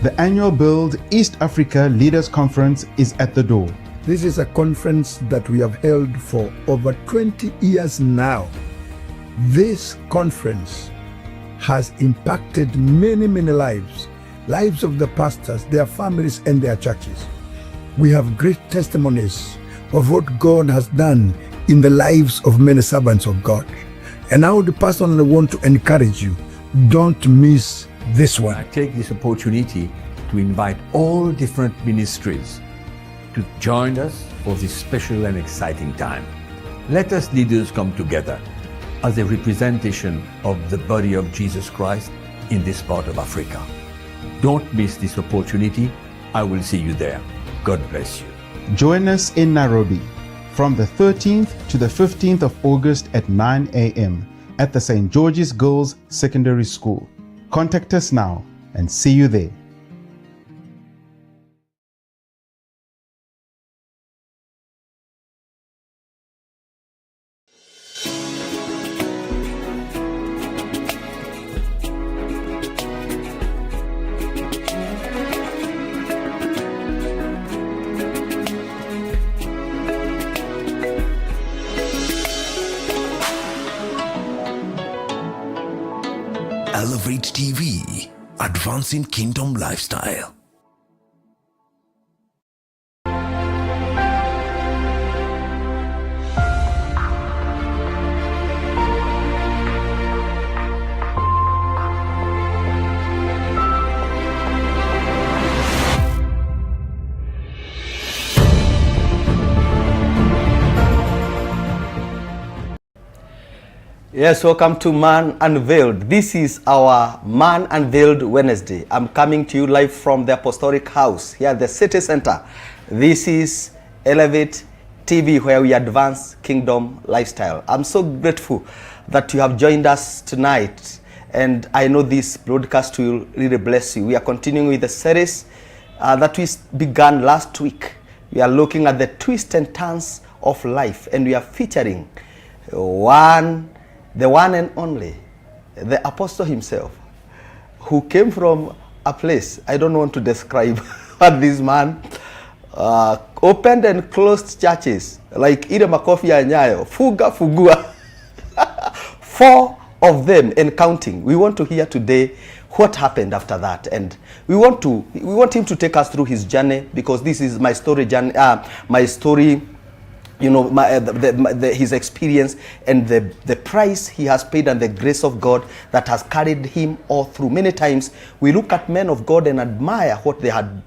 The annual Build East Africa Leaders Conference is at the door. This is a conference that we have held for over 20 years now. This conference has impacted many lives of the pastors, their families, and their churches. We have great testimonies of what God has done in the lives of many servants of God. And I would personally want to encourage you, don't miss this one. I take this opportunity to invite all different ministries to join us for this special and exciting time. Let us leaders come together as a representation of the body of Jesus Christ in this part of Africa. Don't miss this opportunity. I will see you there. God bless you. Join us in Nairobi from the 13th to the 15th of August at 9 a.m. at the St. George's Girls Secondary School. Contact us now and see you there. Elevate TV, advancing kingdom lifestyle. Yes, welcome to Man Unveiled. This is our Man Unveiled Wednesday. I'm coming to you live from the Apostolic House here at the City Center. This is Elevate TV, where we advance kingdom lifestyle. I'm so grateful that you have joined us tonight, and I know this broadcast will really bless you. We are continuing with the series that we began last week. We are looking at the twists and turns of life, and we are featuring the one and only, the apostle himself, who came from a place, I don't want to describe what this man opened and closed churches, like Ida Makofi Anyayo, Fuga Fugua, 4 of them and counting. We want to hear today what happened after that, and we want him to take us through his journey, because this is my story journey, my story. You know, his experience and the price he has paid, and the grace of God that has carried him all through. Many times we look at men of God and admire what they have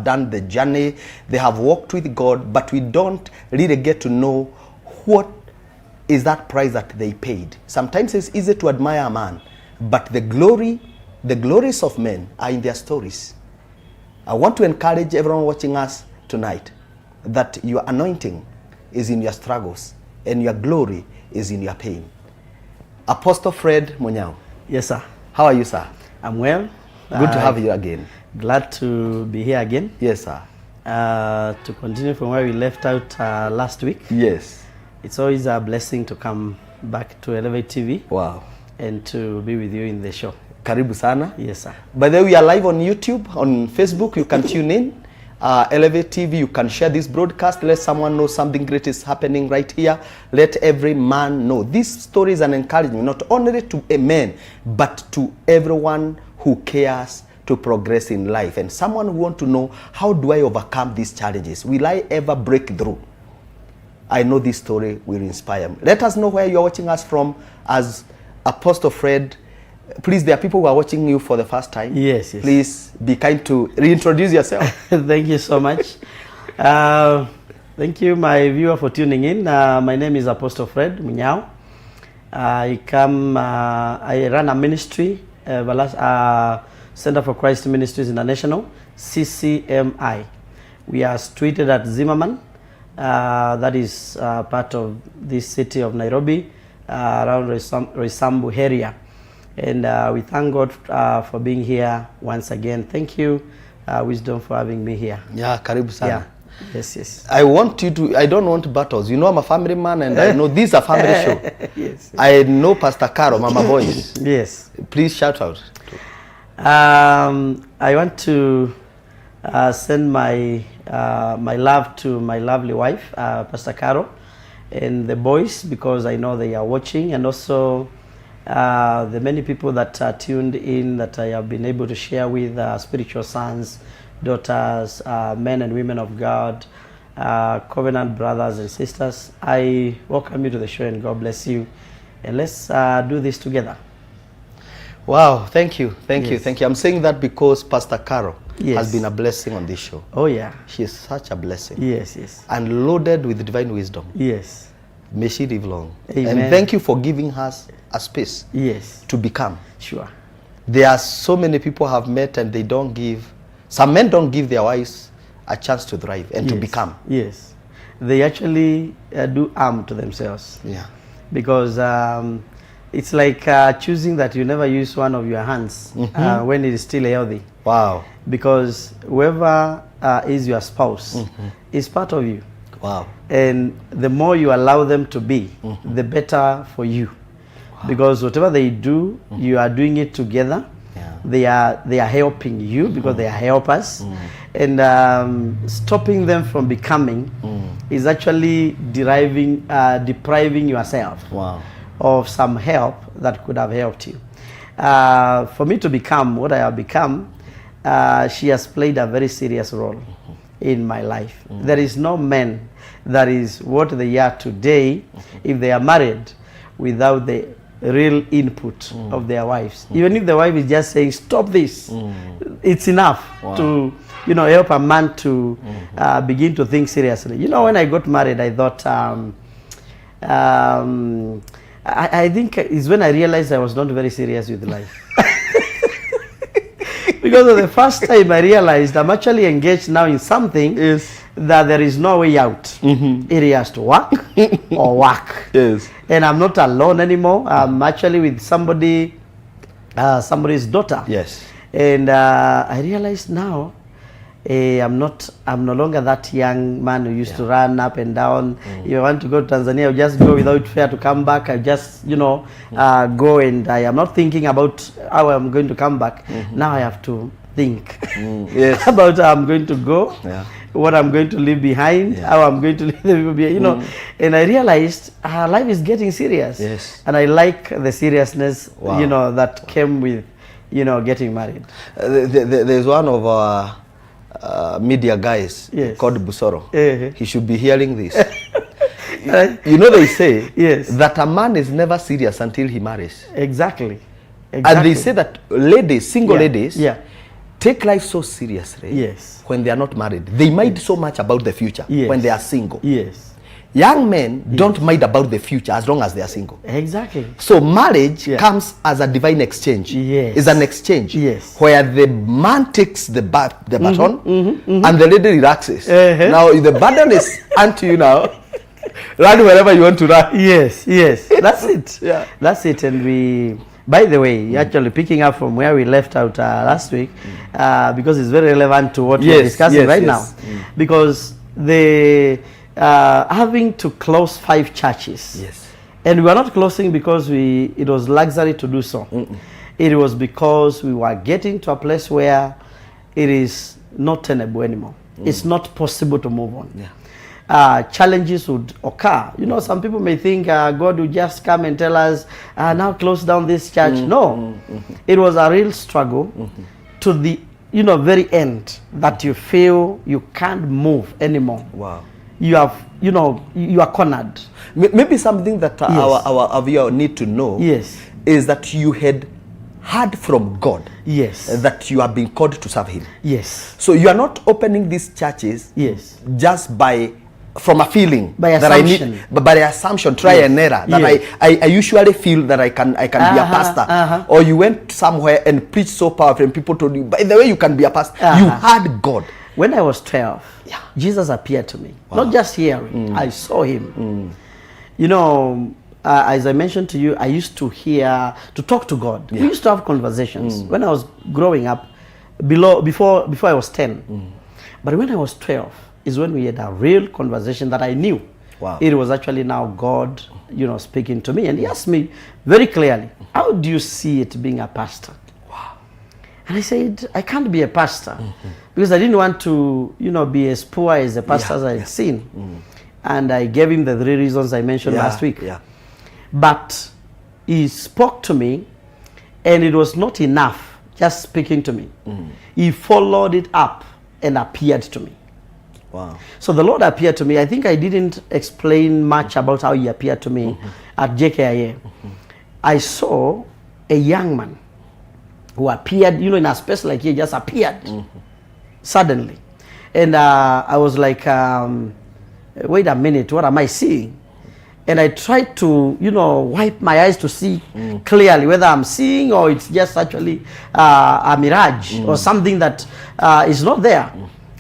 done, the journey they have walked with God, but we don't really get to know what is that price that they paid. Sometimes it's easy to admire a man, but the glories of men are in their stories. I want to encourage everyone watching us tonight that your anointing is in your struggles, and your glory is in your pain. Apostle Fred Munyao. Yes, sir. How are you, sir? I'm well. Good to have you again. Glad to be here again. Yes, sir. To continue from where we left out last week. Yes. It's always a blessing to come back to Elevate TV. Wow. And to be with you in the show. Karibu sana. Yes, sir. By the way, we are live on YouTube, on Facebook. You can tune in. Elevate TV, you can share this broadcast. Let someone know something great is happening right here. Let every man know. This story is an encouragement, not only to a man, but to everyone who cares to progress in life, and someone who wants to know, how do I overcome these challenges? Will I ever break through? I know this story will inspire me. Let us know where you're watching us from as Apostle Fred. Please, there are people who are watching you for the first time. Yes. Please be kind to reintroduce yourself. Thank you so much. Thank you, my viewer, for tuning in. My name is Apostle Fred Munyao. I run a ministry, Center for Christ Ministries International, CCMI. We are situated at Zimmerman. That is part of this city of Nairobi, around Roysambu area. And we thank God for being here once again. Thank you, Wisdom, for having me here. Yeah, karibu sana. Yeah. Yes. I don't want battles. You know, I'm a family man, and I know this is a family show. Yes. I know Pastor Caro, Mama Boys. Yes. Please shout out. I want to send my my love to my lovely wife, Pastor Carol, and the boys, because I know they are watching, and also the many people that are tuned in that I have been able to share with, spiritual sons, daughters, men and women of God, covenant brothers and sisters. I welcome you to the show, and God bless you. And let's do this together. Wow, thank you, thank you, Yes. thank you. I'm saying that because Pastor Carol Yes. has been a blessing on this show. Oh yeah. She is such a blessing. Yes, yes. And loaded with divine wisdom. Yes. May she live long. Amen. And thank you for giving us a space Yes. to become. Sure. There are so many people have met and they don't give, some men don't give their wives a chance to thrive and to Yes. become. Yes. They actually do harm to themselves. Yeah. Because it's like choosing that you never use one of your hands when it is still healthy. Wow. Because whoever is your spouse is part of you. Wow. And the more you allow them to be, the better for you. Because whatever they do, you are doing it together. Yeah. They are helping you because they are helpers. And stopping them from becoming is actually depriving yourself Wow. of some help that could have helped you. For me to become what I have become, she has played a very serious role in my life. There is no man that is what they are today if they are married without the real input of their wives. Even if the wife is just saying, stop this, it's enough to help a man to begin to think seriously. When I got married, I thought, I think it's when I realized I was not very serious with life. Because of the first time I realized I'm actually engaged now in something that there is no way out. It has to work or work. Yes. And I'm not alone anymore. I'm actually with somebody's daughter. Yes. And I realized now I'm no longer that young man who used to run up and down. If I want to go to Tanzania, I'll just go without fare to come back. I just, go, and I am not thinking about how I'm going to come back. Now I have to think Yes. about how I'm going to go, Yeah. what I'm going to leave behind, how I'm going to leave the people behind, And I realized life is getting serious. Yes. And I like the seriousness, Wow. that came with, getting married. There's one of our media guys called Busoro. He should be hearing this. They say that a man is never serious until he marries. Exactly. And they say that ladies, single ladies, Yeah. take life so seriously Yes. when they are not married. They mind so much about the future Yes. when they are single. Yes. Young men don't mind about the future as long as they are single. Exactly. So marriage comes as a divine exchange. Yes. It's an exchange. Yes. Where the man takes the baton and the lady relaxes. Now the burden is unto you now. Run wherever you want to run. Yes, yes. That's it. Yeah. That's it. And by the way, actually picking up from where we left out last week, because it's very relevant to what we're discussing right now. Because having to close 5 churches. Yes. And we are not closing because it was luxury to do so. It was because we were getting to a place where it is not tenable anymore. It's not possible to move on. Yeah. Challenges would occur. Some people may think God will just come and tell us, now close down this church. No. It was a real struggle to the very end that you feel you can't move anymore. Wow. You have, you are cornered. Maybe something that our viewer need to know is that you had heard from God that you have been called to serve Him. Yes. So you are not opening these churches just from a feeling by that assumption. I need, but by assumption, try and error that I usually feel that I can be a pastor, or you went somewhere and preached so powerful and people told you, by the way, you can be a pastor. You heard God. When I was 12, Jesus appeared to me. Not just hearing, I saw Him. As I mentioned to you, I used to talk to God. We used to have conversations when I was growing up, before I was 10. But when I was 12 is when we had a real conversation that I knew. It was actually now God, speaking to me. And He asked me very clearly, how do you see it being a pastor? And I said, I can't be a pastor because I didn't want to, be as poor as the pastors I had seen. And I gave him the 3 reasons I mentioned last week. Yeah. But he spoke to me, and it was not enough just speaking to me. He followed it up and appeared to me. Wow. So the Lord appeared to me. I think I didn't explain much about how he appeared to me at JKIA. I saw a young man who appeared, in a space like he just appeared suddenly. And I was like, wait a minute, what am I seeing? And I tried to, wipe my eyes to see clearly whether I'm seeing or it's just actually a mirage or something that is not there.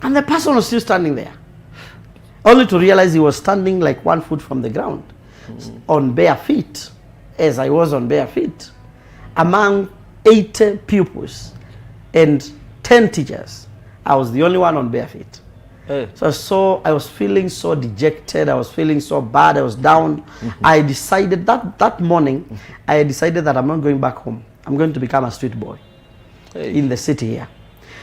And the person was still standing there. Only to realize he was standing like 1 foot from the ground on bare feet, as I was on bare feet, among 80 pupils and 10 teachers. I was the only one on bare feet. So I was feeling so dejected. I was feeling so bad. I was down. I decided that morning, I decided that I'm not going back home. I'm going to become a street boy in the city here.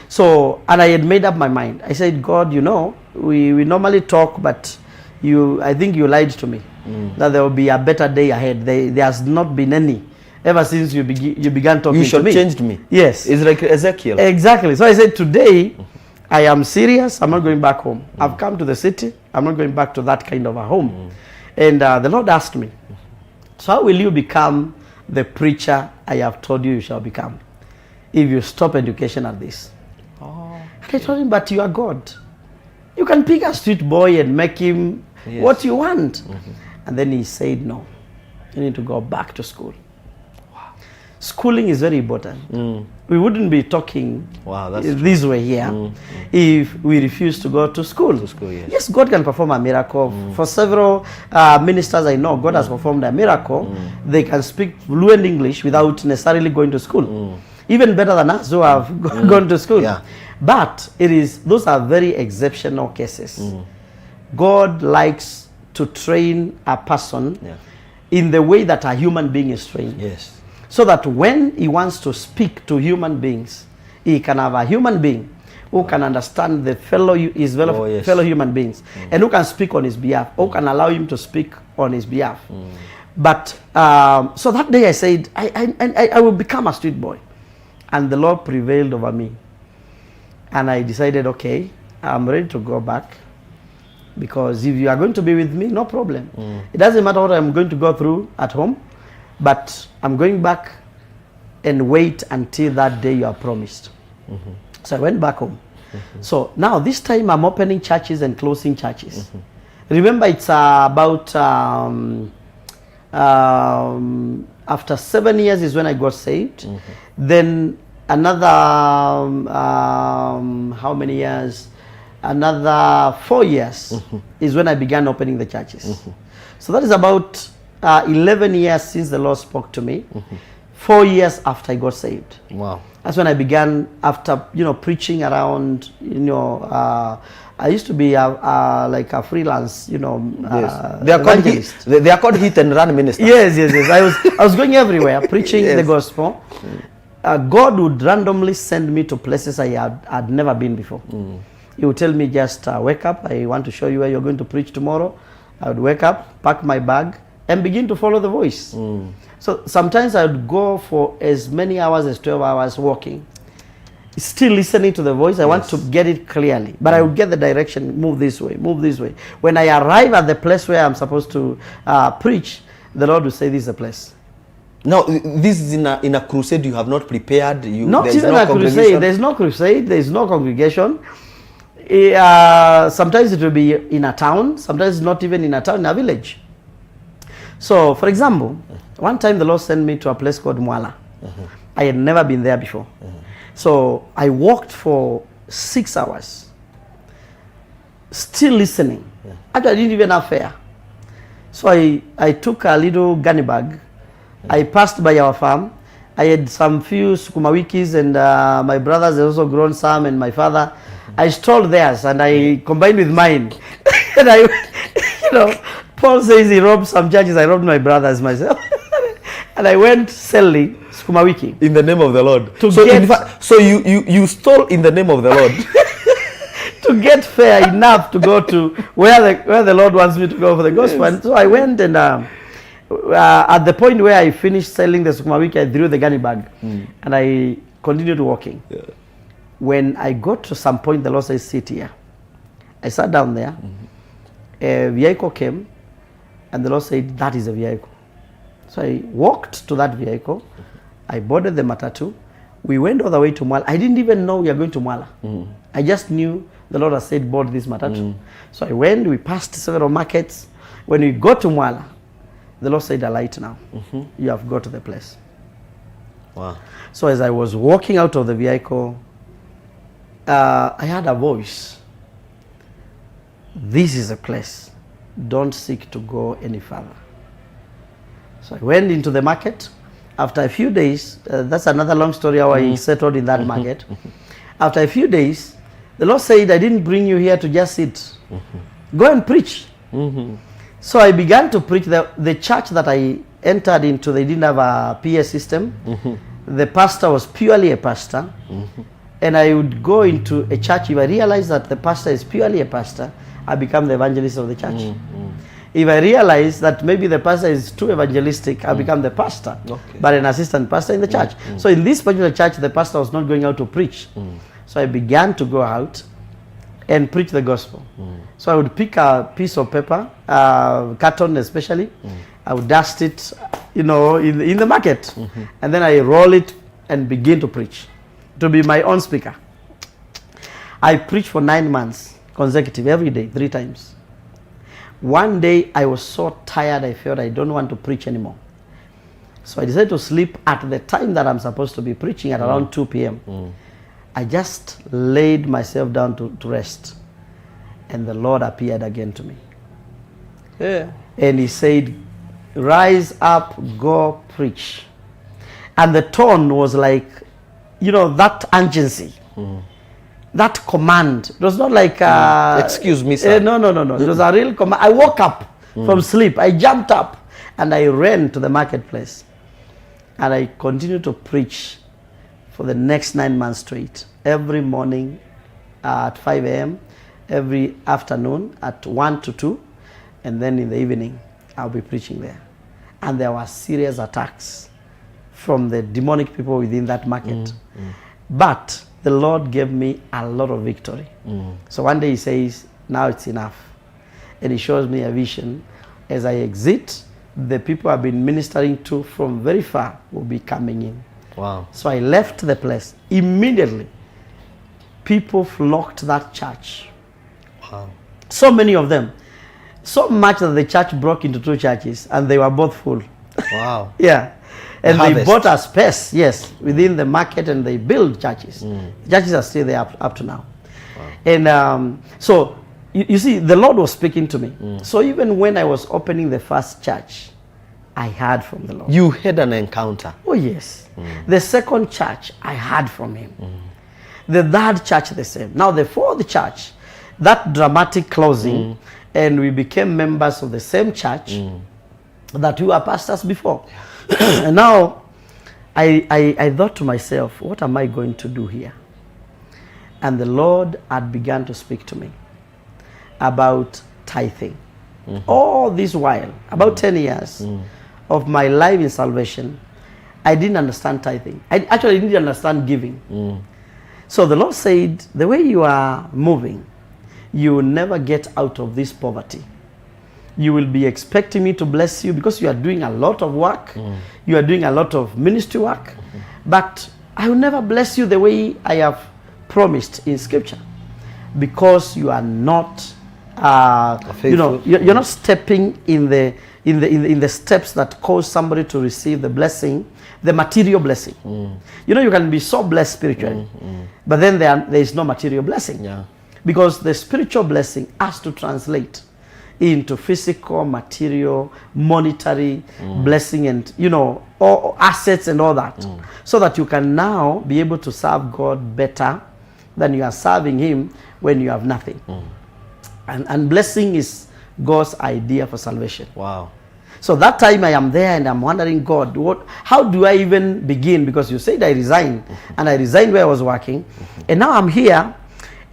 So, and I had made up my mind. I said, God, we normally talk, but I think you lied to me, that there will be a better day ahead. There has not been any ever since you began talking to me. You changed me. Yes. It's like Ezekiel. Exactly. So I said, today, I am serious. I'm not going back home. I've come to the city. I'm not going back to that kind of a home. And the Lord asked me, so how will you become the preacher I have told you shall become if you stop education at this? And I told him, but you are God. You can pick a street boy and make him what you want. And then he said, no, you need to go back to school. Wow. Schooling is very important. We wouldn't be talking this way here if we refuse to go to school. Yes, God can perform a miracle. For several ministers I know, God has performed a miracle. They can speak fluent English without necessarily going to school. Even better than us who have gone to school. Yeah. But those are very exceptional cases. God likes to train a person in the way that a human being is trained. Yes. So that when he wants to speak to human beings, he can have a human being who can understand the fellow human beings and who can speak on his behalf, who can allow him to speak on his behalf. But so that day I said, I will become a street boy. And the Lord prevailed over me. And I decided, okay, I'm ready to go back. Because if you are going to be with me, no problem. It doesn't matter what I'm going to go through at home, but I'm going back and wait until that day you are promised. So I went back home. So now this time I'm opening churches and closing churches. Remember, it's about after 7 years is when I got saved. Then another how many years? Another 4 years is when I began opening the churches. So that is about 11 years since the Lord spoke to me. 4 years after I got saved. Wow. That's when I began, after preaching around. I used to be like a freelance, they are called hit and run ministers. Yes. I was going everywhere preaching the gospel. God would randomly send me to places I had never been before. He would tell me, just wake up. I want to show you where you're going to preach tomorrow. I would wake up, pack my bag, and begin to follow the voice. So sometimes I would go for as many hours as 12 hours walking, still listening to the voice. I want to get it clearly, but I would get the direction, move this way, move this way. When I arrive at the place where I'm supposed to preach, the Lord will say, this is the place. Now, this is in a crusade. You have not prepared. Not even a crusade. There's no crusade. There's no congregation. Sometimes it will be in a town. Sometimes not even in a town, in a village. So, for example, one time the Lord sent me to a place called Munyao. I had never been there before. So I walked for 6 hours, still listening. Actually, I didn't even have fare. So I took a little gunny bag. I passed by our farm. I had some few sukuma wikis, and my brothers had also grown some, and my father. I stole theirs and I combined with mine. And I, Paul says he robbed some churches. I robbed my brothers myself. And I went selling sukuma wiki. In the name of the Lord. So in fact, so you stole in the name of the Lord. To get fair enough to go to where the Lord wants me to go for the gospel. Yes. And so I went, and at the point where I finished selling the sukuma wiki, I threw the gunny bag, and I continued walking. Yeah. When I got to some point, the Lord said, sit here. I sat down there. A vehicle came, and the Lord said, that is a vehicle. So I walked to that vehicle. I boarded the matatu. We went all the way to Mwala. I didn't even know we were going to Mwala. I just knew the Lord had said, board this matatu. So I went, we passed several markets. When we got to Mwala, the Lord said, alight now. You have got to the place. Wow. So as I was walking out of the vehicle, I had a voice. This is a place. Don't seek to go any further. So I went into the market. After a few days, that's another long story how I settled in that market. After a few days, the Lord said, I didn't bring you here to just sit. Go and preach. So I began to preach. The church that I entered into, they didn't have a PA system. The pastor was purely a pastor. And I would go into a church. If I realized that the pastor is purely a pastor, I become the evangelist of the church. If I realize that maybe the pastor is too evangelistic, I become the pastor, but an assistant pastor in the church. So in this particular church, the pastor was not going out to preach. So I began to go out and preach the gospel. So I would pick a piece of paper, carton especially, I would dust it, in the market, and then I roll it and begin to preach, to be my own speaker. I preached for 9 months consecutive, every day, 3 times. One day I was so tired, I felt I don't want to preach anymore. So I decided to sleep at the time that I'm supposed to be preaching at around 2 p.m. I just laid myself down to rest. And the Lord appeared again to me. Yeah. And he said, rise up, go preach. And the tone was like, that urgency. That command. It was not like excuse me, sir. No. It was a real command. I woke up from sleep. I jumped up and I ran to the marketplace. And I continued to preach for the next 9 months straight. Every morning at 5 a.m., every afternoon at 1 to 2, and then in the evening I'll be preaching there. And there were serious attacks from the demonic people within that market. But the Lord gave me a lot of victory. So one day he says, now it's enough. And he shows me a vision. As I exit, the people I've been ministering to from very far will be coming in. Wow. So I left the place. Immediately, people flocked that church. Wow. So many of them. So much that the church broke into 2 churches and they were both full. Wow. Yeah. And The they harvest. bought a space, yes, within the market, and they built churches. The churches are still there up to now. Wow. And so, you see, the Lord was speaking to me. So even when I was opening the first church, I heard from the Lord. You had an encounter. Oh, yes. The second church, I heard from him. The third church, the same. Now, the fourth church, that dramatic closing, and we became members of the same church that we were pastors before. And now, I thought to myself, what am I going to do here? And the Lord had begun to speak to me about tithing. All this while, about 10 years of my life in salvation, I didn't understand tithing. I actually didn't understand giving. So the Lord said, the way you are moving, you will never get out of this poverty. You will be expecting me to bless you because you are doing a lot of work. You are doing a lot of ministry work. But I will never bless you the way I have promised in Scripture, because you are not, you're not stepping in the steps that cause somebody to receive the blessing, the material blessing. You can be so blessed spiritually, but then there is no material blessing. Yeah. Because the spiritual blessing has to translate into physical, material, monetary blessing, and all assets and all that, so that you can now be able to serve God better than you are serving Him when you have nothing. And blessing is God's idea for salvation. Wow. So that time I am there and I'm wondering, God, how do I even begin? Because you said I resigned, and I resigned where I was working, and now I'm here,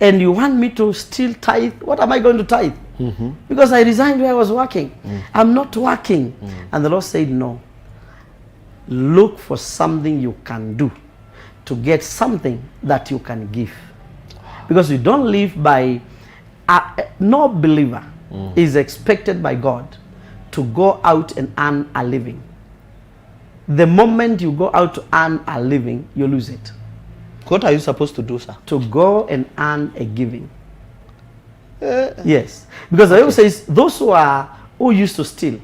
and you want me to still tithe. What am I going to tithe? Because I resigned where I was working. I'm not working. And the Lord said, no. Look for something you can do to get something that you can give. Because you don't live by, no believer is expected by God to go out and earn a living. The moment you go out to earn a living, you lose it. What are you supposed to do, sir? To go and earn a giving. Yes. Because the Bible says those who used to steal,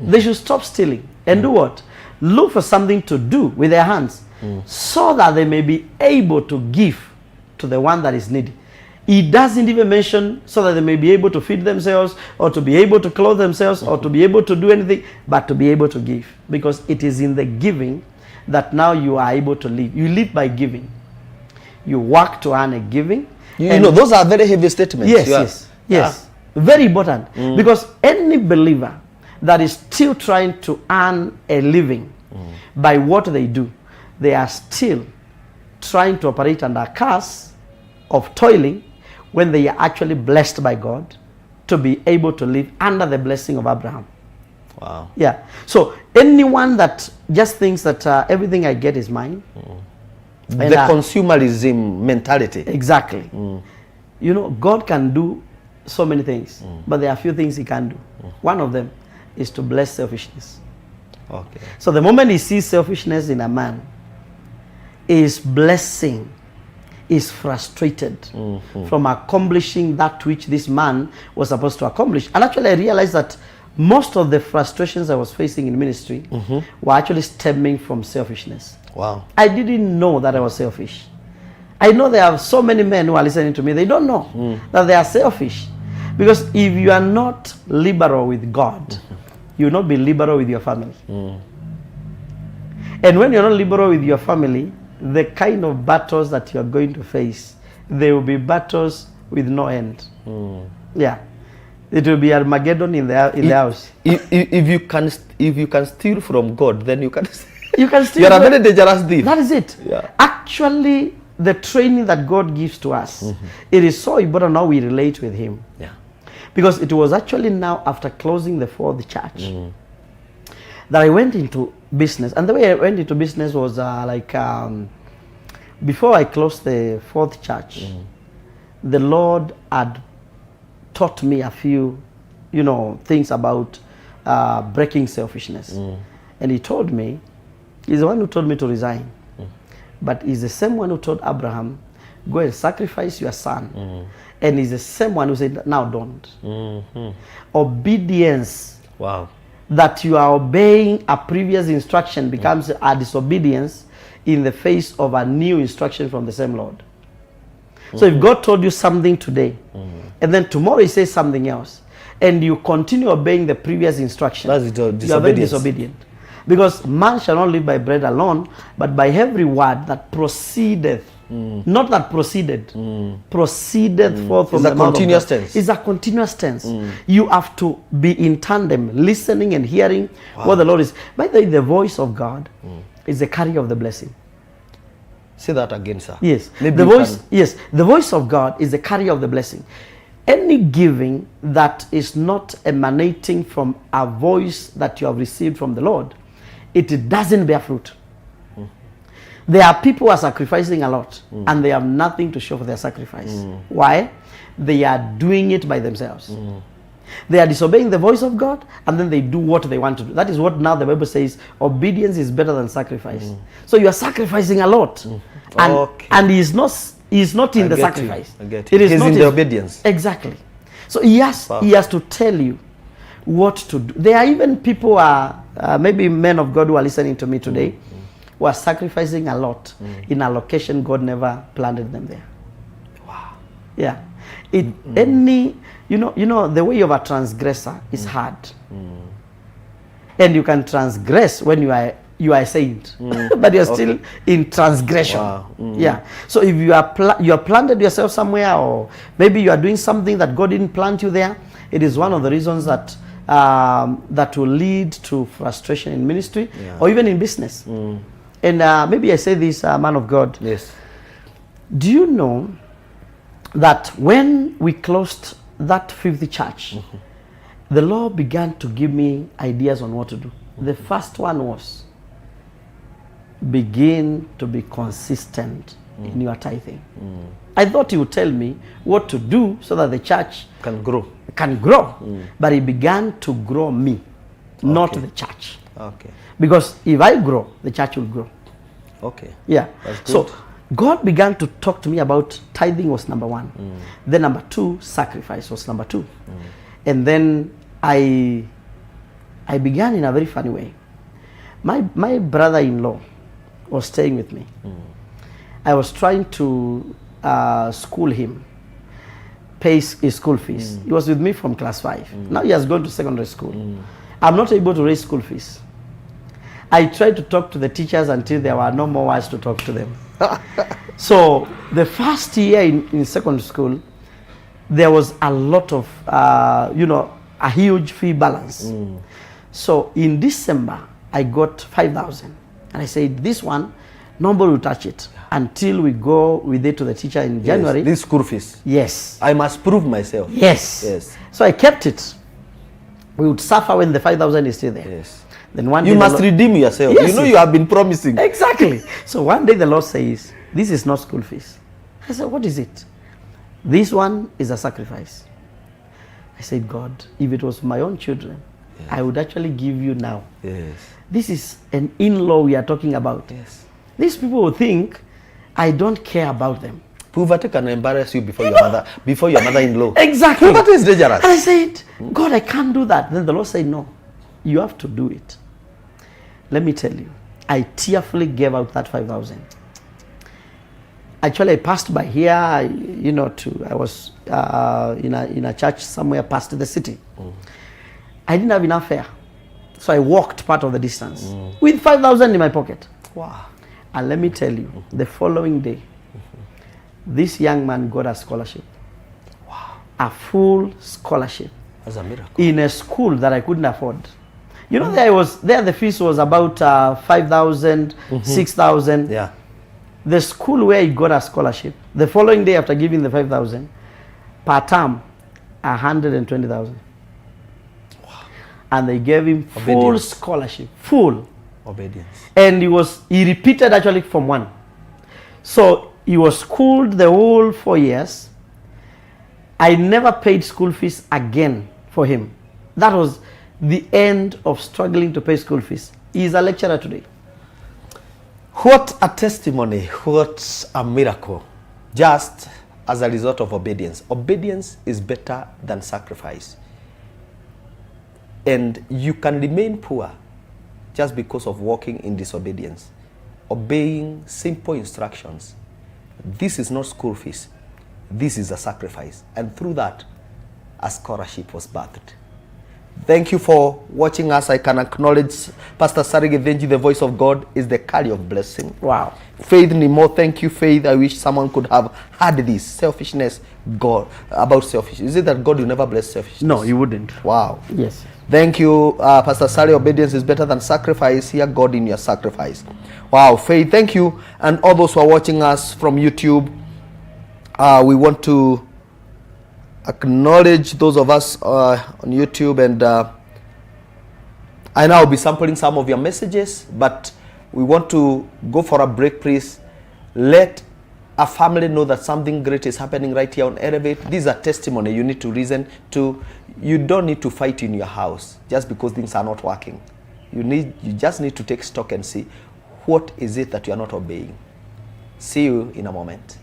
they should stop stealing and do what? Look for something to do with their hands so that they may be able to give to the one that is needy. He doesn't even mention so that they may be able to feed themselves or to be able to clothe themselves or to be able to do anything, but to be able to give. Because it is in the giving that now you are able to live. You live by giving. You work to earn a giving. You know, those are very heavy statements. Yes. Very important. Because any believer that is still trying to earn a living by what they do, they are still trying to operate under a curse of toiling when they are actually blessed by God to be able to live under the blessing of Abraham. Wow. Yeah. So anyone that just thinks that everything I get is mine. The consumerism mentality. Exactly. You know, God can do so many things, but there are a few things he can do. One of them is to bless selfishness. Okay. So the moment he sees selfishness in a man, his blessing is frustrated from accomplishing that which this man was supposed to accomplish. And actually I realized that most of the frustrations I was facing in ministry were actually stemming from selfishness. Wow. I didn't know that I was selfish. I know there are so many men who are listening to me, they don't know that they are selfish. Because if you are not liberal with God, you will not be liberal with your family. And when you're not liberal with your family, the kind of battles that you are going to face, they will be battles with no end. Yeah. It will be Armageddon in the house. If you can steal from God, then you can steal. You're a very dangerous thief. That is it. Yeah. Actually, the training that God gives to us, it is so important how we relate with him. Yeah. Because it was actually now after closing the fourth church that I went into business. And the way I went into business was before I closed the fourth church, the Lord had taught me a few, things about breaking selfishness. And he told me, he's the one who told me to resign. But he's the same one who told Abraham, go and sacrifice your son. And he's the same one who said, now don't. Obedience. Wow. That you are obeying a previous instruction becomes a disobedience in the face of a new instruction from the same Lord. So if God told you something today, and then tomorrow he says something else, and you continue obeying the previous instruction, you are very disobedient. Because man shall not live by bread alone, but by every word that proceedeth. Not that proceeded. Proceeded forth from the mouth of God. It's a continuous tense. It's a continuous tense. You have to be in tandem, listening and hearing what the Lord is. By the way, the voice of God is the carrier of the blessing. Say that again, sir. Yes. The voice of God is the carrier of the blessing. Any giving that is not emanating from a voice that you have received from the Lord, it doesn't bear fruit. There are people who are sacrificing a lot and they have nothing to show for their sacrifice. Why? They are doing it by themselves. They are disobeying the voice of God and then they do what they want to do. That is what now the Bible says, obedience is better than sacrifice. So you are sacrificing a lot. And he is not in the sacrifice. It is in the obedience. Exactly. So he has to tell you what to do. There are even people, maybe men of God who are listening to me today, who are sacrificing a lot in a location God never planted them there. Wow. Yeah. The way of a transgressor is hard. And you can transgress when you are a saint, but you're still in transgression. Wow. Yeah. So if you are planted yourself somewhere, or maybe you are doing something that God didn't plant you there, it is one of the reasons that that will lead to frustration in ministry or even in business. And maybe I say this, man of God. Yes. Do you know that when we closed that 50 church, the Lord began to give me ideas on what to do. The first one was begin to be consistent in your tithing. I thought he would tell me what to do so that the church Can grow. But he began to grow me, not the church. Okay. Because if I grow, the church will grow. Okay. Yeah. That's good. So God began to talk to me about tithing was number one. Then number two, sacrifice was number two. And then I began in a very funny way. My brother-in-law was staying with me. I was trying to school him, pay his school fees. He was with me from class 5. Now he has gone to secondary school. I'm not able to raise school fees. I tried to talk to the teachers until there were no more words to talk to them. So the first year in secondary school, there was a lot of, a huge fee balance. So in December, I got 5,000. And I said, this one, nobody will touch it until we go with it to the teacher in January. Yes, this school fees. Yes. I must prove myself. Yes. Yes. So I kept it. We would suffer when the 5,000 is still there. Yes. Then one You day must redeem yourself. Yes. You know you have been promising. Exactly. So one day the Lord says, this is not school fees. I said, what is it? This one is a sacrifice. I said, God, if it was my own children, I would actually give you now. Yes. This is an in-law we are talking about. Yes. These people will think I don't care about them. Poverty can embarrass you before your mother-in-law. Exactly. Poverty is dangerous. And I said, God, I can't do that. Then the Lord said, no, you have to do it. Let me tell you, I tearfully gave out that 5,000. Actually, I passed by here, I was in a church somewhere past the city. I didn't have enough fare. So I walked part of the distance with 5,000 in my pocket. Wow. And let me tell you, the following day, this young man got a scholarship. Wow. A full scholarship. That's a miracle. In a school that I couldn't afford. You know, there the fees was about 5,000, 6,000. Yeah. The school where he got a scholarship, the following day after giving the 5,000, per term, 120,000. Wow. And they gave him full scholarship, full. Obedience. And he repeated actually from 1. So he was schooled the whole 4 years. I never paid school fees again for him. That was the end of struggling to pay school fees. He is a lecturer today. What a testimony, what a miracle, just as a result of obedience. Obedience is better than sacrifice. And you can remain poor just because of walking in disobedience, obeying simple instructions. This is not school fees. This is a sacrifice. And through that, a scholarship was birthed. Thank you for watching us. I can acknowledge Pastor Sarige Venji, the voice of God, is the carrier of blessing. Wow. Faith Nimo, thank you, Faith. I wish someone could have had this selfishness, God, about selfishness. Is it that God will never bless selfishness? No, he wouldn't. Wow. Yes. Thank you, Pastor Sari. Obedience is better than sacrifice. Hear God in your sacrifice. Wow, Faith, thank you. And all those who are watching us from YouTube, we want to acknowledge those of us on YouTube, and I now will be sampling some of your messages, but we want to go for a break, please. Let a family know that something great is happening right here on Elevate. This is a testimony you need to listen to. You don't need to fight in your house just because things are not working. You just need to take stock and see what is it that you are not obeying. See you in a moment.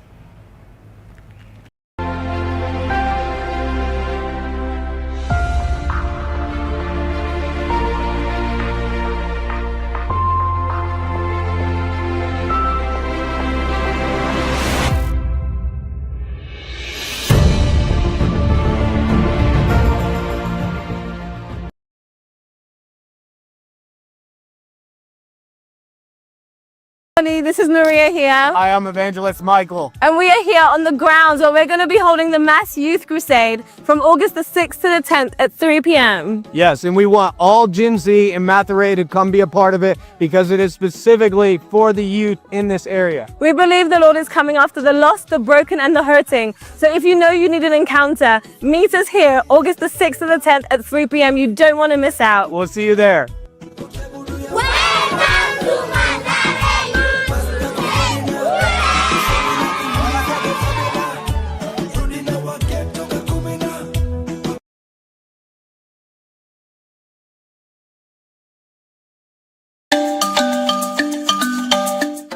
This is Maria here. Hi, I'm Evangelist Michael. And we are here on the grounds where we're going to be holding the Mass Youth Crusade from August the 6th to the 10th at 3 p.m. Yes, and we want all Gen Z and Mathare to come be a part of it because it is specifically for the youth in this area. We believe the Lord is coming after the lost, the broken, and the hurting. So if you know you need an encounter, meet us here August the 6th to the 10th at 3 p.m. You don't want to miss out. We'll see you there.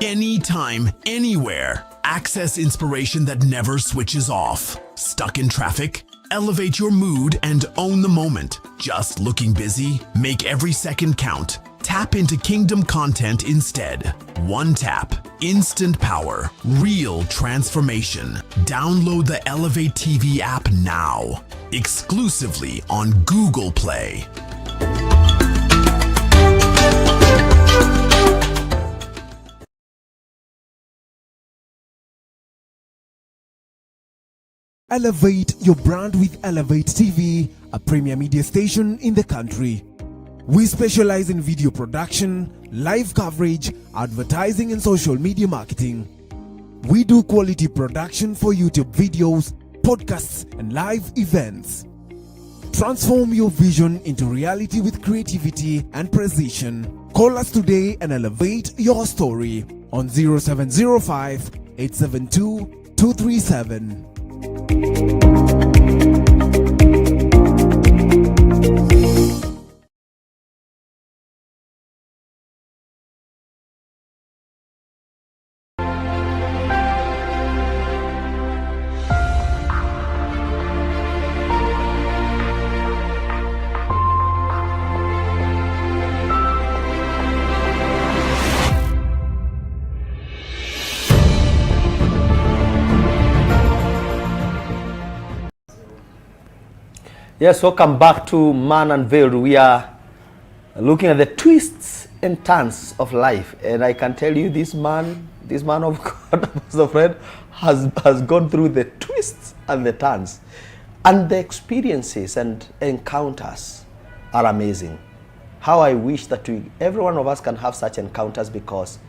Anytime, anywhere. Access inspiration that never switches off. Stuck in traffic? Elevate your mood and own the moment. Just looking busy? Make every second count. Tap into Kingdom content instead. One tap, instant power, real transformation. Download the Elevate TV app now. Exclusively on Google Play. Elevate your brand with Elevate TV, a premier media station in the country. We specialize in video production, live coverage, advertising and social media marketing. We do quality production for YouTube videos, podcasts and live events. Transform your vision into reality with creativity and precision. Call us today and elevate your story on 0705 872 237. Yes, welcome back to Man Unveiled. We are looking at the twists and turns of life, and I can tell you this man of God, Pastor Fred, has gone through the twists and the turns, and the experiences and encounters are amazing. How I wish that every one of us can have such encounters, because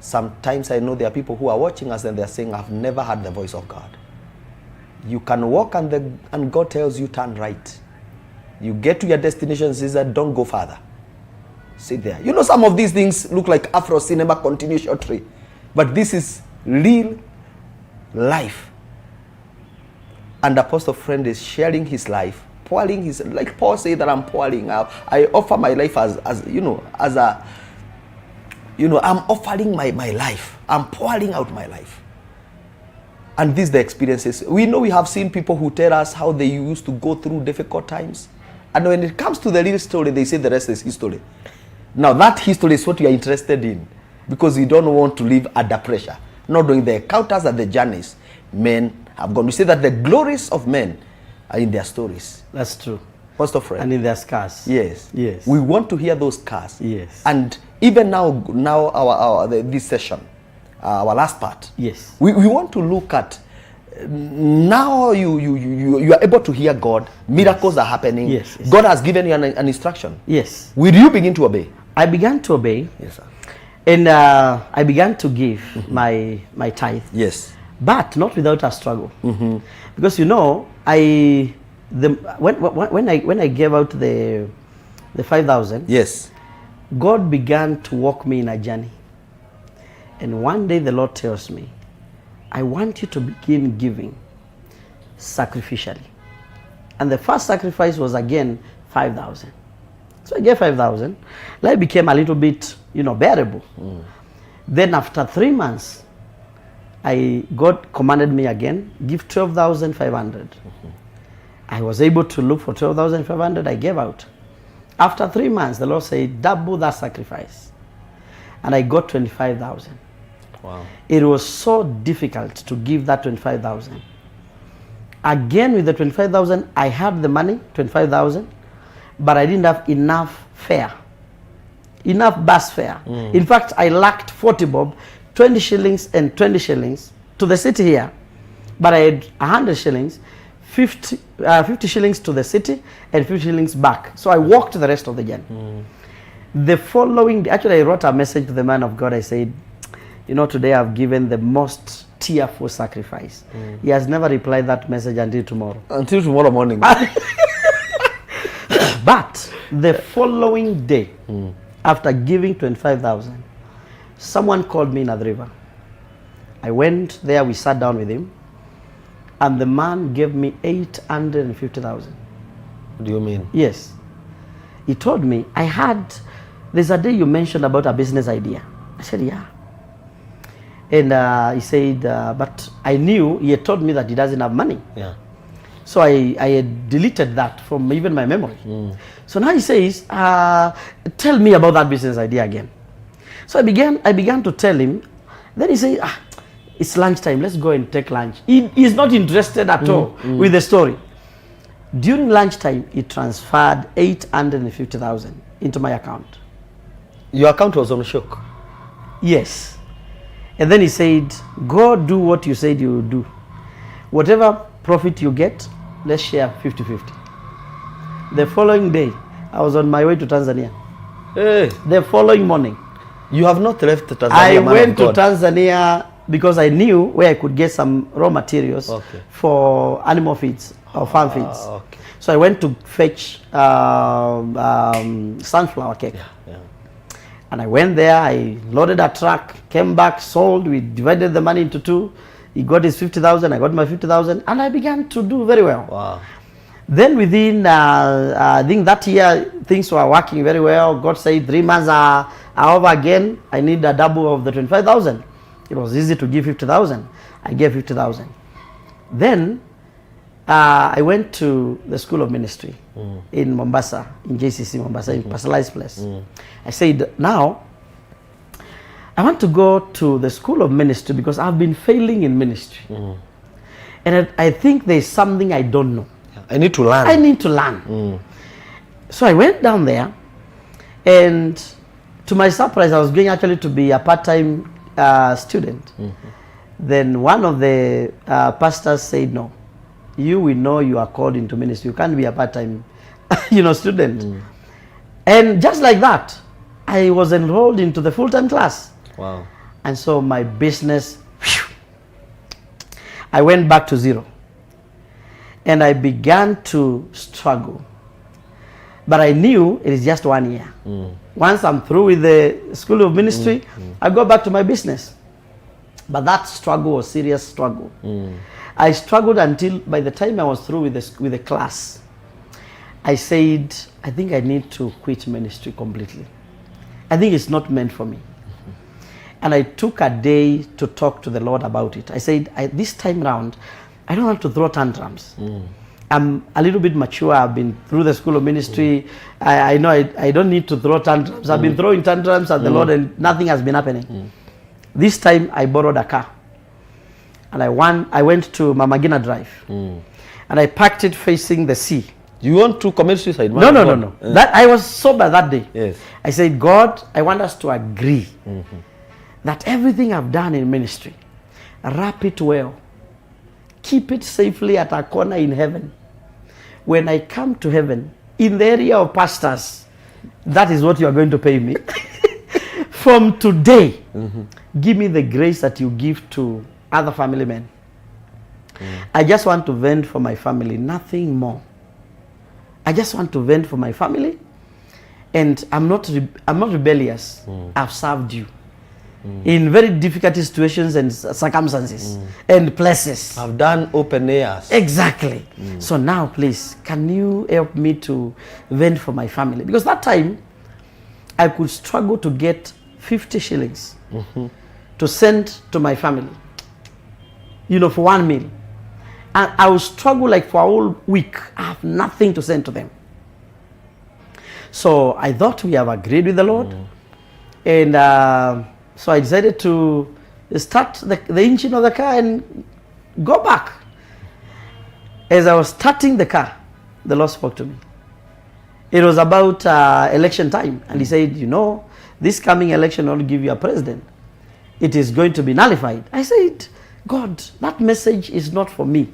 sometimes I know there are people who are watching us and they're saying, I've never heard the voice of God. You can walk and God tells you turn right. You get to your destination, says that don't go further. Sit there. You know, some of these things look like Afro cinema continue shortly, but this is real life. And Apostle Friend is sharing his life, pouring his, like Paul said that I'm pouring out. I offer my life I'm offering my life. I'm pouring out my life. And these are the experiences. We know we have seen people who tell us how they used to go through difficult times. And when it comes to the real story, they say the rest is history. Now that history is what you are interested in, because you don't want to live under pressure. Not doing the encounters and the journeys men have gone. We say that the glories of men are in their stories. That's true. First of all. And in their scars. Yes. Yes. We want to hear those scars. Yes. And even now this session, our last part. Yes. We want to look at now you are able to hear God. Miracles are happening. Yes, yes. God has given you an instruction. Yes. Will you begin to obey? I began to obey. Yes, sir. And I began to give my tithe. Yes. But not without a struggle. Because you know, when I gave out the 5,000, yes, God began to walk me in a journey. And one day the Lord tells me, I want you to begin giving sacrificially. And the first sacrifice was again 5,000. So I gave 5,000. Life became a little bit, bearable. Then after 3 months, God commanded me again, give 12,500. I was able to look for 12,500. I gave out. After 3 months, the Lord said, double that sacrifice. And I got 25,000. Wow. It was so difficult to give that 25,000. Again, with the 25,000, I had the money, 25,000, but I didn't have enough fare enough bus fare. In fact, I lacked 40 bob, 20 shillings and 20 shillings to the city here. But I had 100 shillings, 50 shillings to the city and 50 shillings back. So I walked the rest of the journey. The following day, actually I wrote a message to the man of God. I said, you know, today I've given the most tearful sacrifice. He has never replied that message until tomorrow. Until tomorrow morning. But the following day, after giving 25,000, someone called me in Athi River. I went there, we sat down with him, and the man gave me 850,000. What do you mean? Yes. He told me, there's a day you mentioned about a business idea. I said, yeah. And he said, but I knew, he had told me that he doesn't have money. Yeah. So I had deleted that from even my memory. So now he says, tell me about that business idea again. So I began to tell him. Then he said, it's lunchtime, let's go and take lunch. He's not interested at all with the story. During lunchtime, he transferred 850,000 into my account. Your account was on shock? Yes. And then he said, go do what you said you would do. Whatever profit you get, let's share 50-50. The following day, I was on my way to Tanzania. Hey. The following morning, You have not left Tanzania. I went to Tanzania because I knew where I could get some raw materials for animal feeds or farm feeds. Okay. So I went to fetch sunflower cake. And I went there, I loaded a truck, came back, sold, we divided the money into two. He got his 50,000, I got my 50,000, and I began to do very well. Wow. Then within, I think that year, things were working very well. God said 3 months are over again. I need a double of the 25,000. It was easy to give 50,000. I gave 50,000. Then I went to the School of Ministry in Mombasa, in JCC Mombasa, in Personalized Place. I said, now, I want to go to the School of Ministry because I've been failing in ministry. And I think there's something I don't know. I need to learn. I need to learn. So I went down there, and to my surprise, I was going actually to be a part-time student. Then one of the pastors said, no, you will know you are called into ministry. You can't be a part-time student. And just like that, I was enrolled into the full-time class. Wow. And so my business, I went back to zero. And I began to struggle. But I knew it is just 1 year. Once I'm through with the School of Ministry, I go back to my business. But that struggle was serious struggle. I struggled until by the time I was through with the class, I said, I think I need to quit ministry completely. I think it's not meant for me. And I took a day to talk to the Lord about it. I said, this time round, I don't want to throw tantrums. I'm a little bit mature. I've been through the School of Ministry. I know I don't need to throw tantrums. I've been throwing tantrums at the Lord and nothing has been happening. This time I borrowed a car. And I went to Mamagina Drive. And I parked it facing the sea. You want to commit suicide? No. That I was sober that day. Yes. I said, God, I want us to agree that everything I've done in ministry, wrap it well. Keep it safely at a corner in heaven. When I come to heaven, in the area of pastors, that is what you are going to pay me. From today, give me the grace that you give to other family men. I just want to vent for my family, nothing more. I just want to vent for my family, and I'm not rebellious. I've served you in very difficult situations and circumstances and places. I've done open airs. Exactly. So now, please, can you help me to vent for my family? Because that time, I could struggle to get 50 shillings to send to my family, for one meal. And I would struggle like for a whole week. I have nothing to send to them. So I thought we have agreed with the Lord. And so I decided to start the engine of the car and go back. As I was starting the car, the Lord spoke to me. It was about election time. And he said, this coming election will give you a president. It is going to be nullified. I said, God, that message is not for me.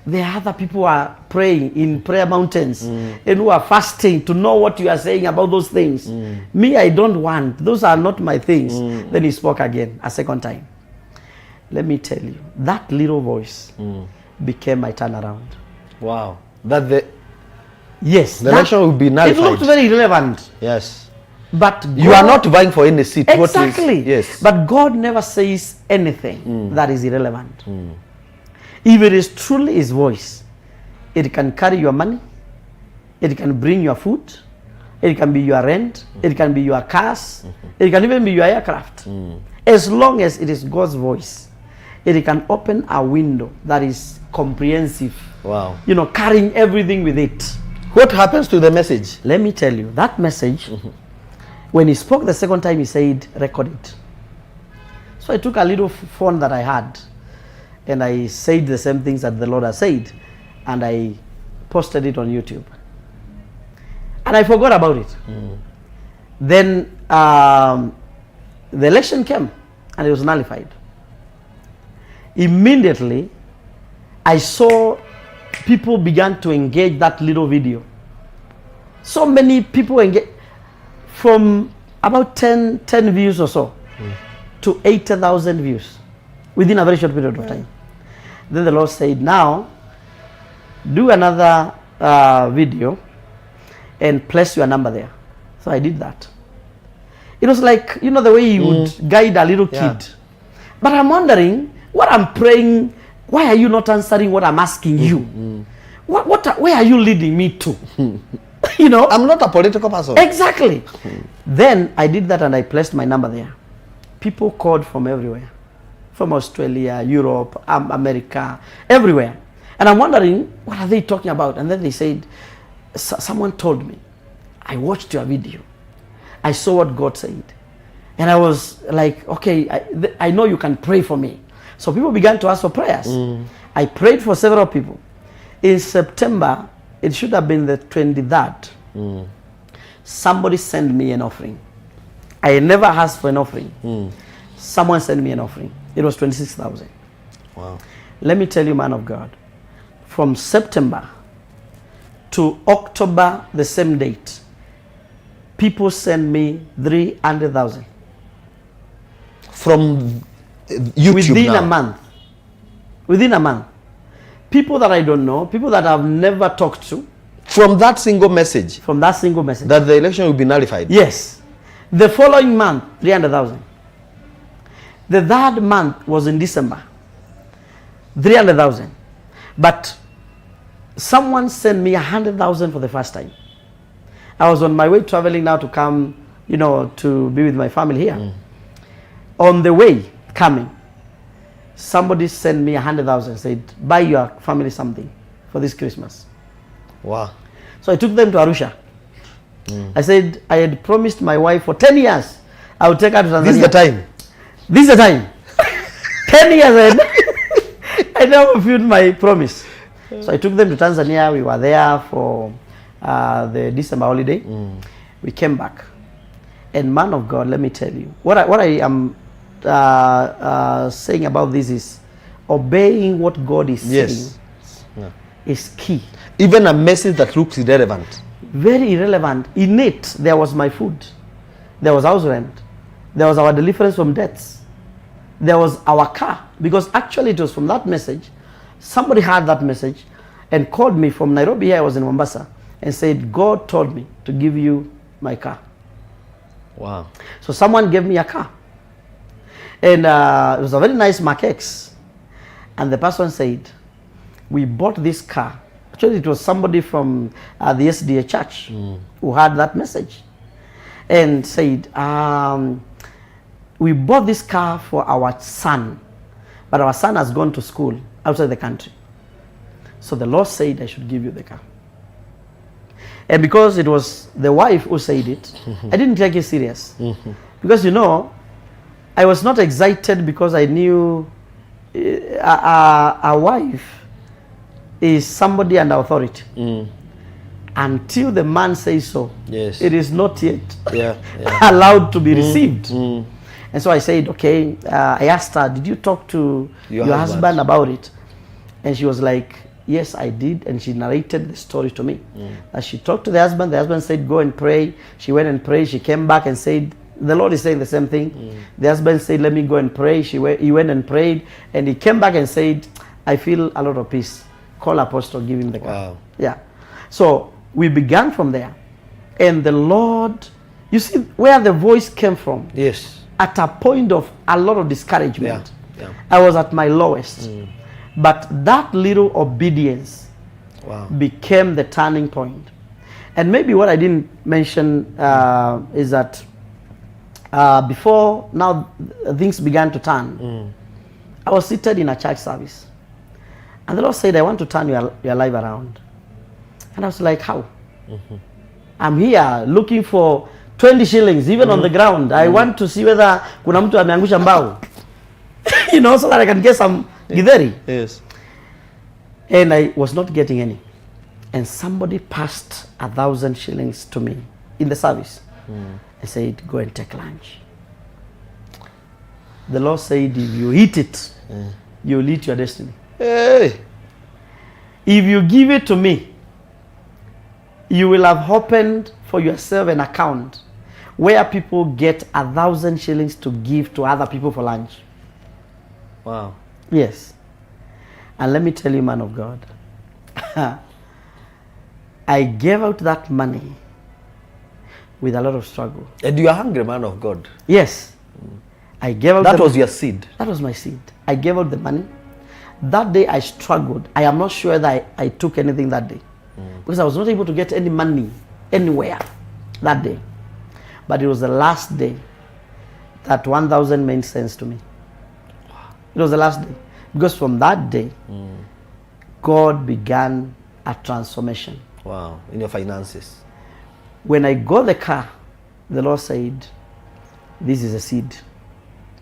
There are other people who are praying in prayer mountains and who are fasting to know what you are saying about those things. Me, I don't want. Those are not my things. Then he spoke again, a second time. Let me tell you, that little voice became my turnaround. Wow. That the election will be nullified. It looked very irrelevant. Yes. But you are not vying for any seat. Exactly. Yes. But God never says anything that is irrelevant. If it is truly his voice, it can carry your money, it can bring your food, it can be your rent, it can be your cars, it can even be your aircraft. As long as it is God's voice, it can open a window that is comprehensive. Wow. You know, carrying everything with it. What happens to the message? Let me tell you, that message, when he spoke the second time, he said, record it. So I took a little phone that I had, and I said the same things that the Lord has said, and I posted it on YouTube. And I forgot about it. Then the election came, and it was nullified. Immediately, I saw people began to engage that little video. So many people engage, from about 10 views or so to 80,000 views within a very short period of time. Then the Lord said, now do another video and place your number there. So I did that. It was like, you know, the way you would guide a little kid. But I'm wondering, what I'm praying, why are you not answering what I'm asking you? Where are you leading me to? You know, I'm not a political person. Exactly. Then I did that and I placed my number there. People called from everywhere, from Australia, Europe, America, everywhere. And I'm wondering, what are they talking about? And then they said, someone told me, I watched your video. I saw what God said. And I was like, okay, I know you can pray for me. So people began to ask for prayers. I prayed for several people. In September, it should have been the 23rd. Somebody sent me an offering. I never asked for an offering. Someone sent me an offering. It was 26,000. Wow. Let me tell you, man of God, from September to October, the same date, people sent me 300,000. From YouTube within now. a month. Within a month. People that I don't know, people that I've never talked to. From that single message? From that single message. That the election will be nullified? Yes. The following month, 300,000. The third month was in December. 300,000. But someone sent me 100,000 for the first time. I was on my way traveling now to come, you know, to be with my family here. On the way coming, somebody sent me 100,000, said, buy your family something for this Christmas. Wow. So I took them to Arusha. I said, I had promised my wife for 10 years, I would take her to Tanzania. This is the time? This is the time. 10 years I never fulfilled my promise. So I took them to Tanzania. We were there for the December holiday. We came back. And man of God, let me tell you, what I am saying about this is obeying what God is saying is key. Even a message that looks irrelevant. Very irrelevant. In it, there was my food. There was house rent. There was our deliverance from debts. There was our car. Because actually it was from that message. Somebody had that message and called me from Nairobi. Here I was in Mombasa. And said, God told me to give you my car. Wow. So someone gave me a car. And it was a very nice Mark X. And the person said, we bought this car. Actually, it was somebody from the SDA church who had that message. And said, we bought this car for our son. But our son has gone to school outside the country. So the Lord said, I should give you the car. And because it was the wife who said it, I didn't take it serious. Because, you know, I was not excited because I knew a wife is somebody under authority. until the man says so. Yes. It is not yet Yeah. allowed to be received. And so I said, okay, I asked her, did you talk to your husband about it? And she was like, yes, I did. And she narrated the story to me. As she talked to the husband said, go and pray. She went and prayed. She came back and said, the Lord is saying the same thing. The husband said, let me go and pray. He went and prayed. And he came back and said, I feel a lot of peace. Call Apostle, give him the car. Wow. Yeah. So we began from there. And the Lord, you see where the voice came from. Yes. At a point of a lot of discouragement. Yeah. I was at my lowest. But that little obedience became the turning point. And maybe what I didn't mention is that before now things began to turn, I was seated in a church service. And the Lord said, I want to turn your life around. And I was like, how? I'm here looking for 20 shillings, even on the ground. I want to see whether kuna mtu ameangusha mbao. You know, so that I can get some githeri. Yes. And I was not getting any. And somebody passed 1,000 shillings to me in the service. I said, go and take lunch. The Lord said, if you eat it, you will eat your destiny. Hey. If you give it to me, you will have opened for yourself an account where people get 1,000 shillings to give to other people for lunch. Wow. Yes. And let me tell you, man of God, I gave out that money with a lot of struggle. And you are hungry, man of God. Yes. I gave out That was your seed. That was my seed. I gave out the money. That day I struggled. I am not sure that I took anything that day. Because I was not able to get any money anywhere that day. But it was the last day that 1,000 made sense to me. It was the last day. Because from that day, God began a transformation. Wow. In your finances. When I got the car, the Lord said, this is a seed.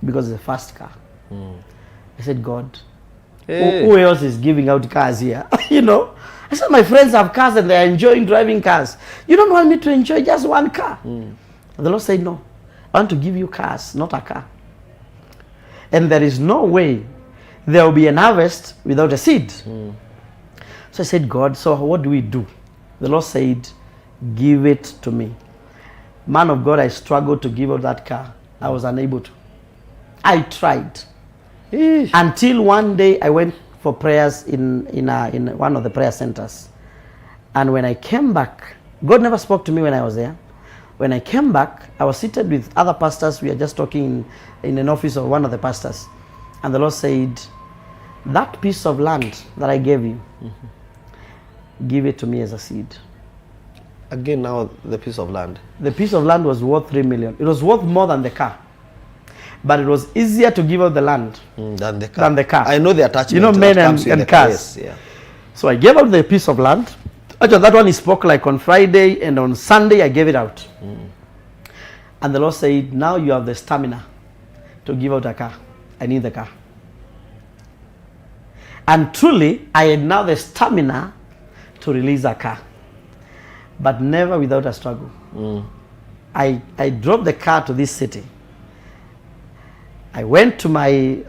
Because it's the first car. I said, God, who else is giving out cars here? You know? I said, my friends have cars and they're enjoying driving cars. You don't want me to enjoy just one car. The Lord said, no. I want to give you cars, not a car. And there is no way there will be an harvest without a seed. So I said, God, so what do we do? The Lord said, give it to me. Man of God, I struggled to give out that car. I was unable to. I tried. Until one day I went for prayers in one of the prayer centers. And when I came back, God never spoke to me when I was there. When I came back, I was seated with other pastors. We were just talking in an office of one of the pastors. And the Lord said, that piece of land that I gave you, give it to me as a seed. Again, now the piece of land. The piece of land was worth 3 million. It was worth more than the car. But it was easier to give out the land than the car. I know the attachment. You know, men and cars. Yeah. So I gave out the piece of land. Actually, that one he spoke like on Friday, and on Sunday I gave it out. And the Lord said, now you have the stamina to give out a car. I need the car. And truly, I had now the stamina to release a car. But never without a struggle. I drove the car to this city. I went to my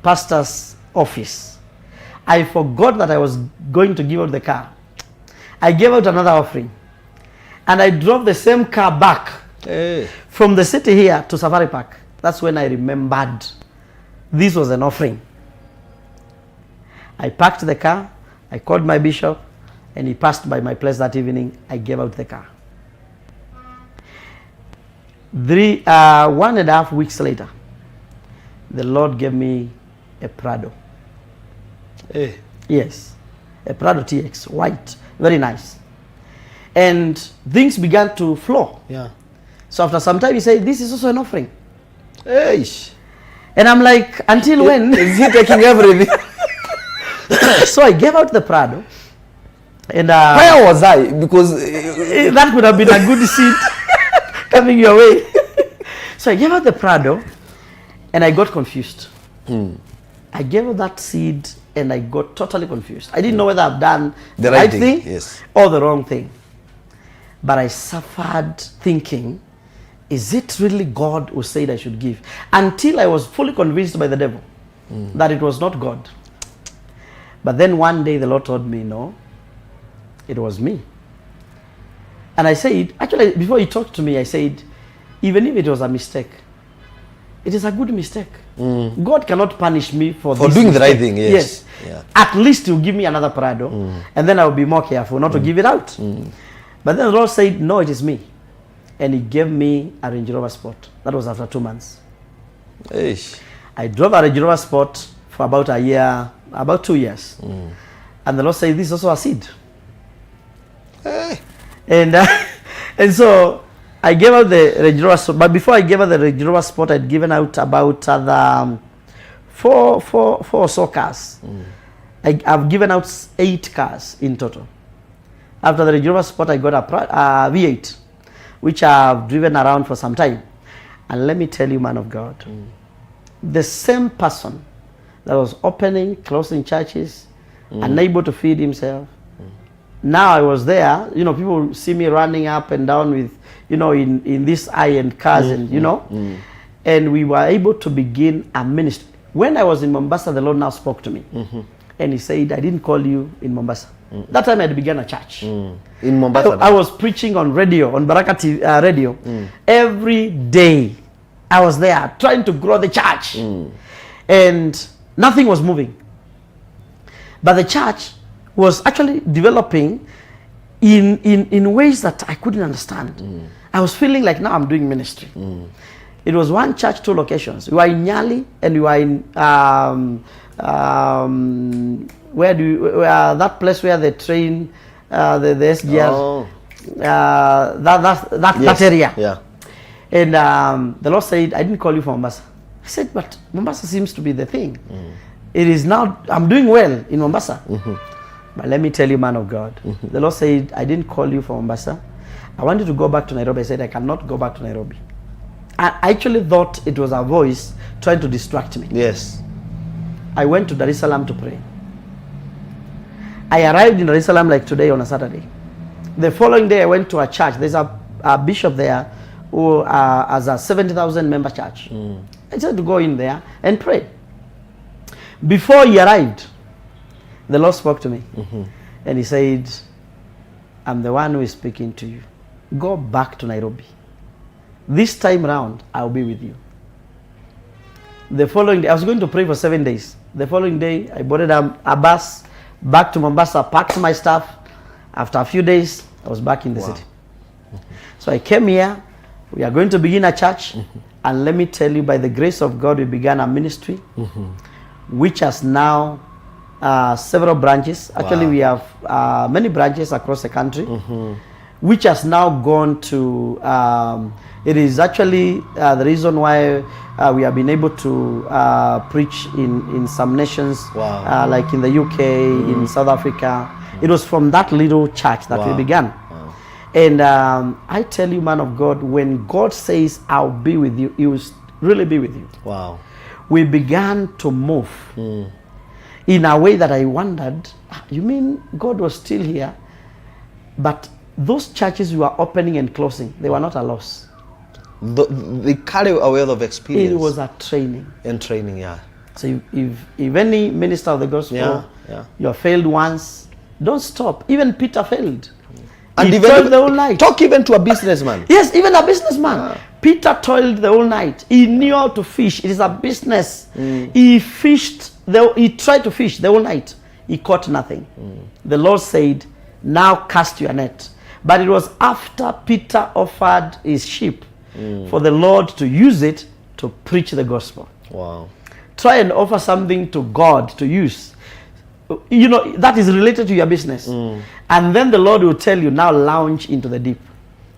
pastor's office. I forgot that I was going to give out the car. I gave out another offering. And I drove the same car back from the city here to Safari Park. That's when I remembered this was an offering. I parked the car. I called my bishop. And he passed by my place that evening. I gave out the car. 1.5 weeks later, the Lord gave me a Prado. Yes, a Prado TX, white, very nice. And things began to flow. Yeah. So after some time, he said, this is also an offering. And I'm like, until when? Is he taking everything? So I gave out the Prado. And where was I? Because that would have been a good seed coming your way. So I gave out the Prado, and I got confused. I gave out that seed and I got totally confused. I didn't know whether I've done the right thing yes, or the wrong thing. But I suffered thinking, is it really God who said I should give? Until I was fully convinced by the devil that it was not God. But then one day the Lord told me, no, it was me. And I said, actually, before he talked to me, I said, even if it was a mistake, it is a good mistake. God cannot punish me for this doing mistake. the right thing. Yes. Yeah. At least he'll give me another Prado, and then I'll be more careful not to give it out. But then the Lord said, no, it is me. And he gave me a Range Rover Sport. That was after 2 months. Eish. I drove a Range Rover Sport for about a year, about 2 years. And the Lord said, this is also a seed. Hey. And so I gave out the Range Rover Sport. But before I gave out the Range Rover Sport, I'd given out about four or so cars. I've given out 8 cars in total. After the Range Rover Sport, I got a V8, which I've driven around for some time. And let me tell you, man of God, the same person that was opening, closing churches, unable to feed himself, now I was there, you know, people see me running up and down with, you know, in this high-end cars and, you know, and we were able to begin a ministry. When I was in Mombasa, the Lord now spoke to me. And he said, I didn't call you in Mombasa. That time I had begun a church. In Mombasa? I was preaching on radio, on Baraka TV, radio. Every day I was there trying to grow the church. And nothing was moving. But the church was actually developing in ways that I couldn't understand. I was feeling like now I'm doing ministry. It was one church, 2 locations. We were in Nyali and we were in that place where they train the SGR, that area. Yeah. And the Lord said, I didn't call you for Mombasa. I said, but Mombasa seems to be the thing. It is now, I'm doing well in Mombasa. But let me tell you, man of God, the Lord said, I didn't call you for Mombasa. I wanted to go back to Nairobi. I said, I cannot go back to Nairobi. I actually thought it was a voice trying to distract me. Yes. I went to Dar es Salaam to pray. I arrived in Dar es Salaam like today on a Saturday. The following day I went to a church. There's a bishop there who has a 70,000 member church. I decided to go in there and pray. Before he arrived, the Lord spoke to me. And he said, I'm the one who is speaking to you. Go back to Nairobi. This time round, I'll be with you. The following day, I was going to pray for 7 days. The following day, I boarded a bus back to Mombasa, packed my stuff. After a few days, I was back in the city. So I came here. We are going to begin a church. And let me tell you, by the grace of God, we began a ministry, which has now several branches. Actually, we have many branches across the country, which has now gone to, it is actually the reason why we have been able to preach in some nations, like in the UK, in South Africa. It was from that little church that we began. And I tell you, man of God, when God says, I'll be with you, He will really be with you. Wow. We began to move in a way that I wondered, you mean God was still here? But those churches we were opening and closing, they were not a loss. They carry a wealth of experience. It was a training. And training, yeah. So if any minister of the gospel, you have failed once, don't stop. Even Peter failed. And he toiled the whole night. Talk even to a businessman. Yes, even a businessman. Peter toiled the whole night. He knew how to fish. It is a business. He fished. He tried to fish the whole night. He caught nothing. The Lord said, now cast your net. But it was after Peter offered his ship for the Lord to use it to preach the gospel. Wow. Try and offer something to God to use. You know, that is related to your business. And then the Lord will tell you, now launch into the deep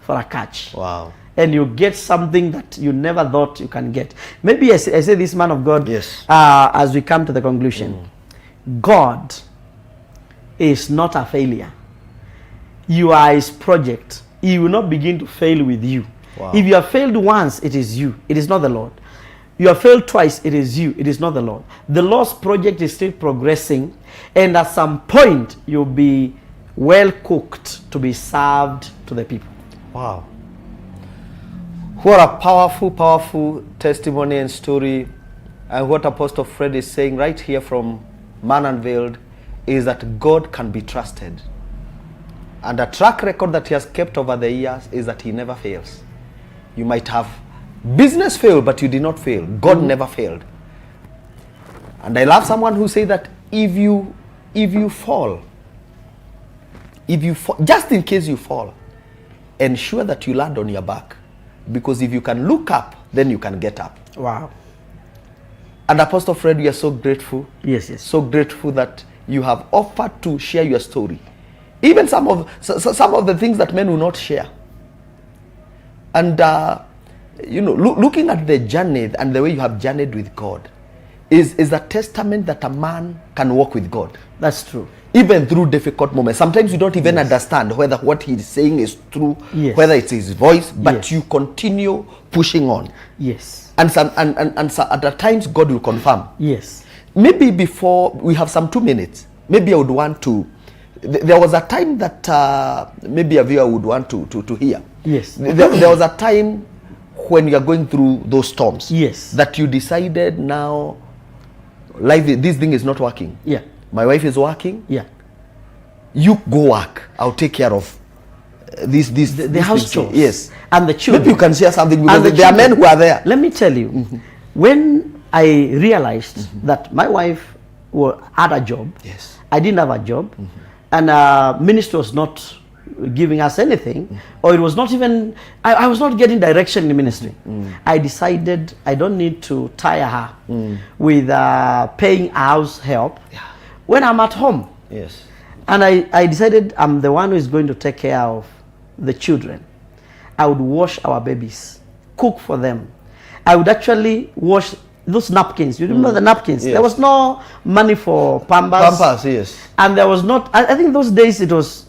for a catch. Wow. And you get something that you never thought you can get. Maybe I say this, man of God, as we come to the conclusion. God is not a failure. You are His project. He will not begin to fail with you. Wow. If you have failed once, it is you. It is not the Lord. You have failed twice, it is you, it is not the Lord. The Lord's project is still progressing, and at some point, you'll be well cooked to be served to the people. Wow. What a powerful, powerful testimony and story. And what Apostle Fred is saying right here from Man Unveiled is that God can be trusted. And the track record that he has kept over the years is that he never fails. You might have business fail, but you did not fail. God never failed. And I love someone who say that if you fall, just in case you fall, ensure that you land on your back. Because if you can look up, then you can get up. Wow. And Apostle Fred, we are so grateful. Yes, yes. So grateful that you have offered to share your story. Even some of the things that men will not share. And, looking at the journey and the way you have journeyed with God is a testament that a man can walk with God. That's true. Even through difficult moments. Sometimes you don't even understand whether what he's saying is true, whether it's his voice, but you continue pushing on. Yes. And at times God will confirm. Yes. Maybe before we have some 2 minutes, maybe I would want to. There was a time that maybe a viewer would want to hear. Yes. There was a time when you are going through those storms. Yes. That you decided now, life, this thing is not working. Yeah. My wife is working. Yeah. You go work. I'll take care of the house chores. Yes. And the children. Maybe you can share something because there are men who are there. Let me tell you, when I realized that my wife had a job, yes, I didn't have a job, and ministry was not giving us anything, or it was not even, I was not getting direction in ministry. I decided I don't need to tire her with paying house help when I'm at home. Yes. And I decided I'm the one who is going to take care of the children. I would wash our babies, cook for them. I would actually wash those napkins. You remember the napkins? Yes. There was no money for Pampers. Pampers, yes. And there was not, I think those days it was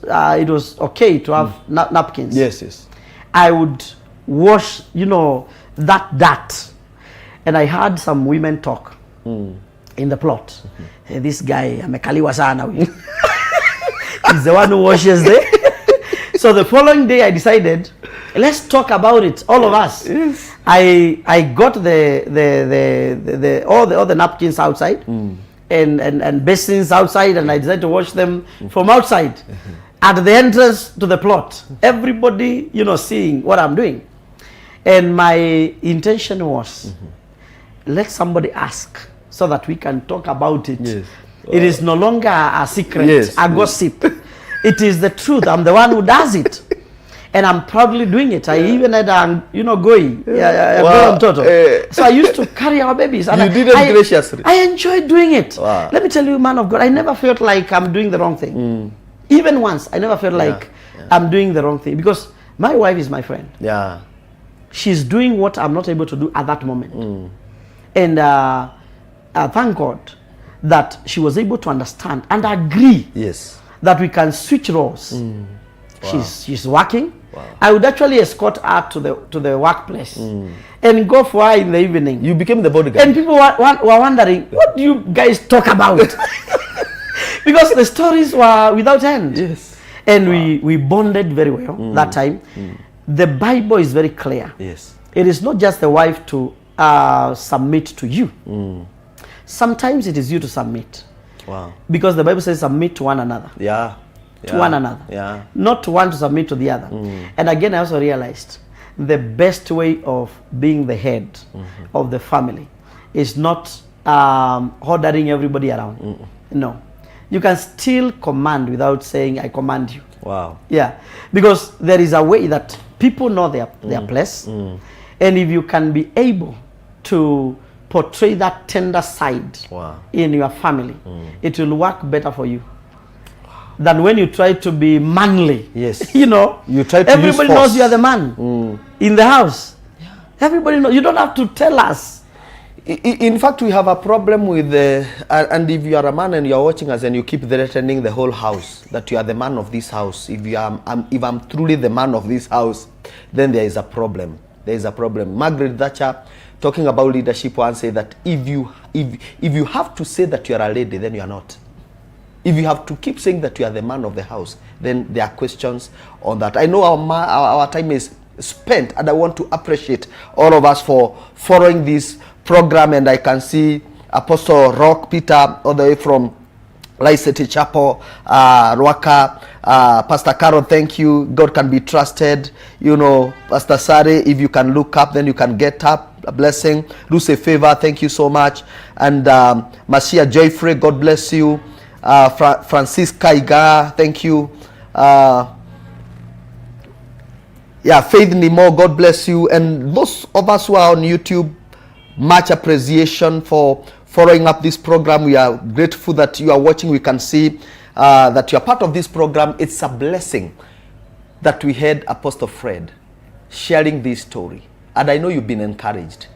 okay to have napkins. Yes, yes. I would wash, that. And I heard some women talk in the plot. Hey, this guy, amekaliwa sana. He's the one who washes there. So the following day I decided, let's talk about it, all of us. Yes. I got all the napkins outside and basins outside, and I decided to wash them from outside at the entrance to the plot. Everybody, seeing what I'm doing. And my intention was, let somebody ask so that we can talk about it. Yes. It is no longer a secret, Yes. a gossip. It is the truth. I'm the one who does it. And I'm proudly doing it. I even had going. So I used to carry our babies. And you did it graciously. I enjoyed doing it. Wow. Let me tell you, man of God, I never felt like I'm doing the wrong thing. Even once, I never felt like I'm doing the wrong thing. Because my wife is my friend. Yeah. She's doing what I'm not able to do at that moment. And thank God that she was able to understand and agree that we can switch roles. Wow. She's working. Wow. I would actually escort her to the workplace and go for her in the evening. You became the bodyguard. And people were wondering, what do you guys talk about? Because the stories were without end. Yes. And we bonded very well that time. The Bible is very clear. Yes. It is not just the wife to submit to you. Sometimes it is you to submit. Wow. Because the Bible says submit to one another. Yeah. To one another. Yeah. Not to one to submit to the other. And again, I also realized the best way of being the head of the family is not ordering everybody around. No. You can still command without saying, I command you. Wow. Yeah. Because there is a way that people know their place. And if you can be able to portray that tender side in your family, it will work better for you than when you try to be manly. Yes. You try to everybody use force. knows you are the man in the house. Yeah. Everybody knows. You don't have to tell us. In fact, we have a problem with and if you are a man and you are watching us and you keep threatening the whole house that you are the man of this house, if I'm truly the man of this house, then there is a problem. There is a problem. Margaret Thatcher talking about leadership, one say that if you have to say that you are a lady, then you are not. If you have to keep saying that you are the man of the house, then there are questions on that. I know our time is spent, and I want to appreciate all of us for following this program. And I can see Apostle Rock Peter all the way from Light City Chapel, Rwaka, Pastor Carol, thank you. God can be trusted. You know, Pastor Sari, if you can look up, then you can get up. A blessing. Lucy Favor, thank you so much. And Marcia Joyfrey, God bless you. Francisca Iga, thank you. Faith Nimo, God bless you. And those of us who are on YouTube, much appreciation for following up this program. We are grateful that you are watching. We can see that you are part of this program. It's a blessing that we had Apostle Fred sharing this story. And I know you've been encouraged.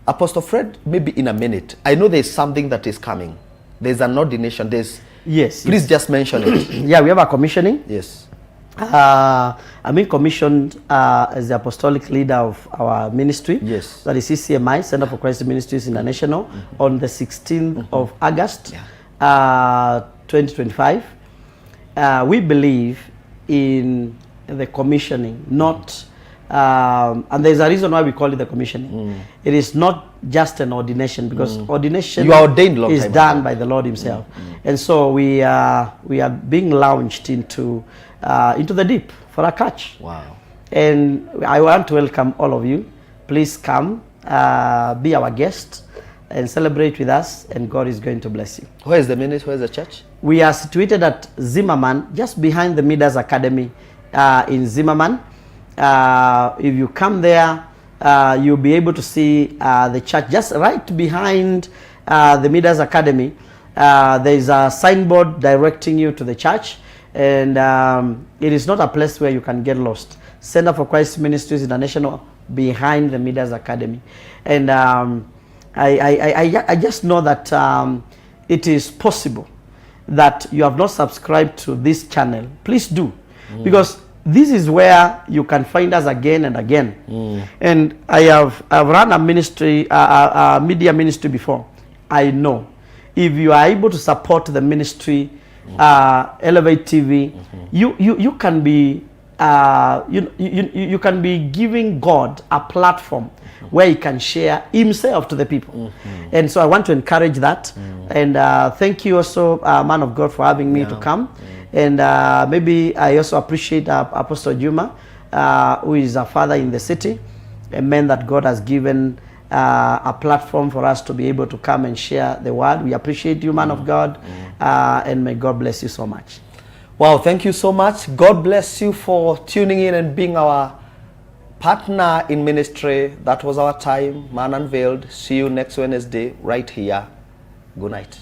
Apostle Fred, maybe in a minute, I know there's something that is coming. There's an ordination. Please just mention it. Yeah, we have a commissioning. Yes. I'm being commissioned as the apostolic leader of our ministry. Yes. That is CCMI, Center for Christ Ministries International, on the 16th of August, 2025. We believe in the commissioning, not, and there's a reason why we call it the commissioning. It is not just an ordination, because ordination you are ordained long is time done ago by the Lord Himself. And so we are being launched into the deep for a catch. Wow. And I want to welcome all of you. Please come, be our guest, and celebrate with us, and God is going to bless you. Where is the ministry? Where is the church? We are situated at Zimmerman, just behind the Midas Academy in Zimmerman. If you come there, you'll be able to see the church just right behind the Midas Academy. There is a signboard directing you to the church, and it is not a place where you can get lost. Center for Christ Ministries International, behind the Midas Academy. And I just know that it is possible that you have not subscribed to this channel. Please do, because this is where you can find us again and again. And I've run a ministry, a media ministry before. I know if you are able to support the ministry, Elevate TV, you can be you can be giving God a platform where He can share Himself to the people. And so I want to encourage that. And thank you also, man of God, for having me to come. And maybe I also appreciate Apostle Juma, who is a father in the city, a man that God has given a platform for us to be able to come and share the word. We appreciate you, man of God, and may God bless you so much. Wow, thank you so much. God bless you for tuning in and being our partner in ministry. That was our time. Man Unveiled. See you next Wednesday right here. Good night.